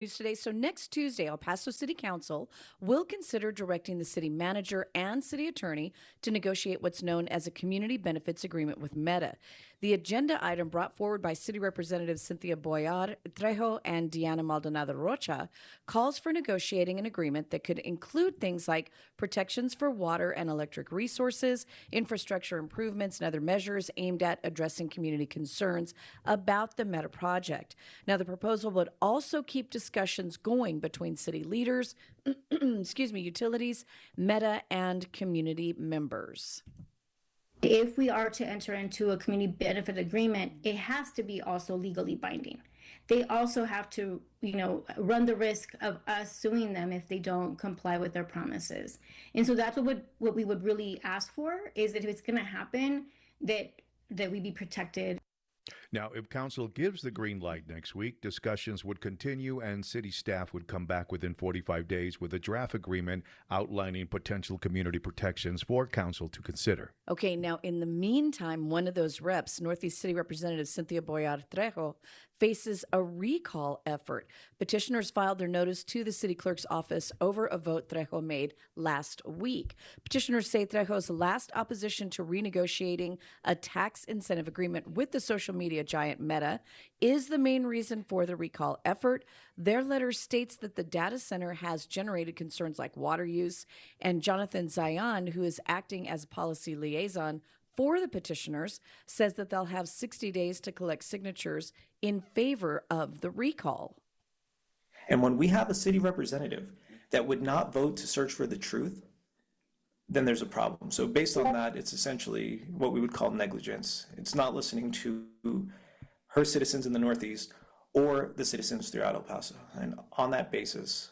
News today. So next Tuesday, El Paso City Council will consider directing the city manager and city attorney to negotiate what's known as a community benefits agreement with Meta. The agenda item brought forward by City Representatives Cynthia Boyar Trejo and Diana Maldonado Rocha calls for negotiating an agreement that could include things like protections for water and electric resources, infrastructure improvements, and other measures aimed at addressing community concerns about the Meta project. Now, the proposal would also keep discussions going between city leaders, utilities, Meta, and community members. If we are to enter into a community benefit agreement, it has to be also legally binding. They also have to, run the risk of us suing them if they don't comply with their promises. And so that's what we would really ask for, is that if it's going to happen, that we be protected. Now, if council gives the green light next week, discussions would continue and city staff would come back within 45 days with a draft agreement outlining potential community protections for council to consider. Okay, now in the meantime, one of those reps, Northeast City Representative Cynthia Boyar Trejo, faces a recall effort. Petitioners filed their notice to the city clerk's office over a vote Trejo made last week. Petitioners say Trejo's last opposition to renegotiating a tax incentive agreement with the social media giant Meta is the main reason for the recall effort. Their letter states that the data center has generated concerns like water use, and Jonathan Zion, who is acting as policy liaison for the petitioners, says that they'll have 60 days to collect signatures in favor of the recall. And when we have a city representative that would not vote to search for the truth, then there's a problem. So based on that, it's essentially what we would call negligence. It's not listening to her citizens in the Northeast or the citizens throughout El Paso. And on that basis,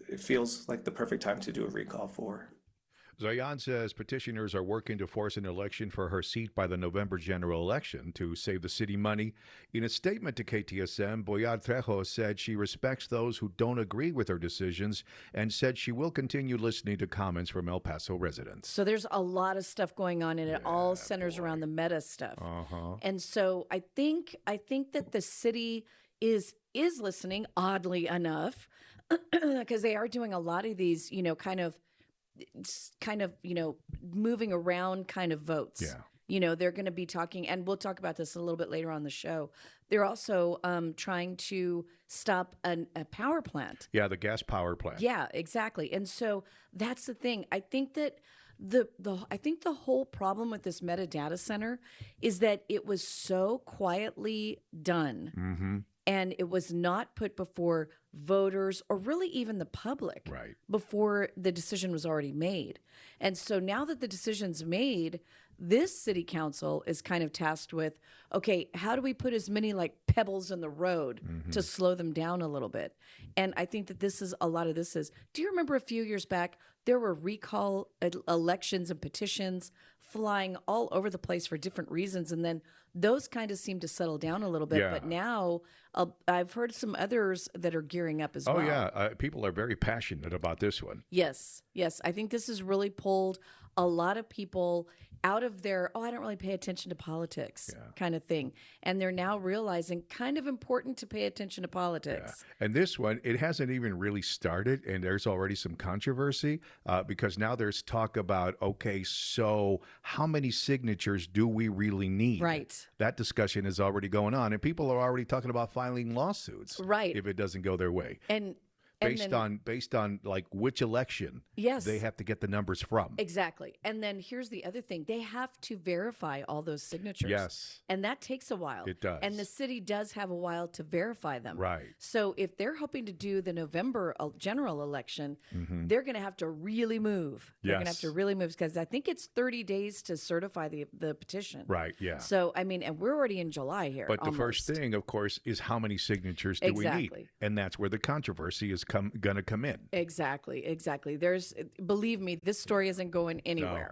it feels like the perfect time to do a recall for. Zayan says petitioners are working to force an election for her seat by the November general election to save the city money. In a statement to KTSM, Boyar Trejo said she respects those who don't agree with her decisions and said she will continue listening to comments from El Paso residents. So there's a lot of stuff going on, and it all centers around the Meta stuff. And so I think that the city is listening, oddly enough, because they are doing a lot of these, moving around kind of votes. Yeah. They're going to be talking, and we'll talk about this a little bit later on the show. They're also trying to stop a power plant. Yeah, the gas power plant. Yeah, exactly. And so that's the thing. I think that I think the whole problem with this Meta data center is that it was so quietly done. Mm-hmm. And it was not put before voters or really even the public before the decision was already made. And so now that the decision's made, this city council is kind of tasked with, okay, how do we put as many like pebbles in the road to slow them down a little bit? And I think that a lot of this is, do you remember a few years back, there were recall elections and petitions flying all over the place for different reasons. And then those kind of seem to settle down a little bit. Yeah. But now I've heard some others that are gearing up as well. Oh, yeah. People are very passionate about this one. Yes. I think this has really pulled a lot of people out of their, I don't really pay attention to politics kind of thing. And they're now realizing kind of important to pay attention to politics. Yeah. And this one, it hasn't even really started, and there's already some controversy because now there's talk about, okay, so how many signatures do we really need? Right. That discussion is already going on, and people are already talking about filing lawsuits if it doesn't go their way. And based on like which election they have to get the numbers from. Exactly. And then here's the other thing. They have to verify all those signatures. Yes. And that takes a while. It does. And the city does have a while to verify them. Right. So if they're hoping to do the November general election, they're going to have to really move. They're going to have to really move because I think it's 30 days to certify the petition. Right, yeah. So, I mean, and we're already in July here. But the first thing, of course, is how many signatures do we need? And that's where the controversy is going to come in. Exactly. Believe me, this story isn't going anywhere.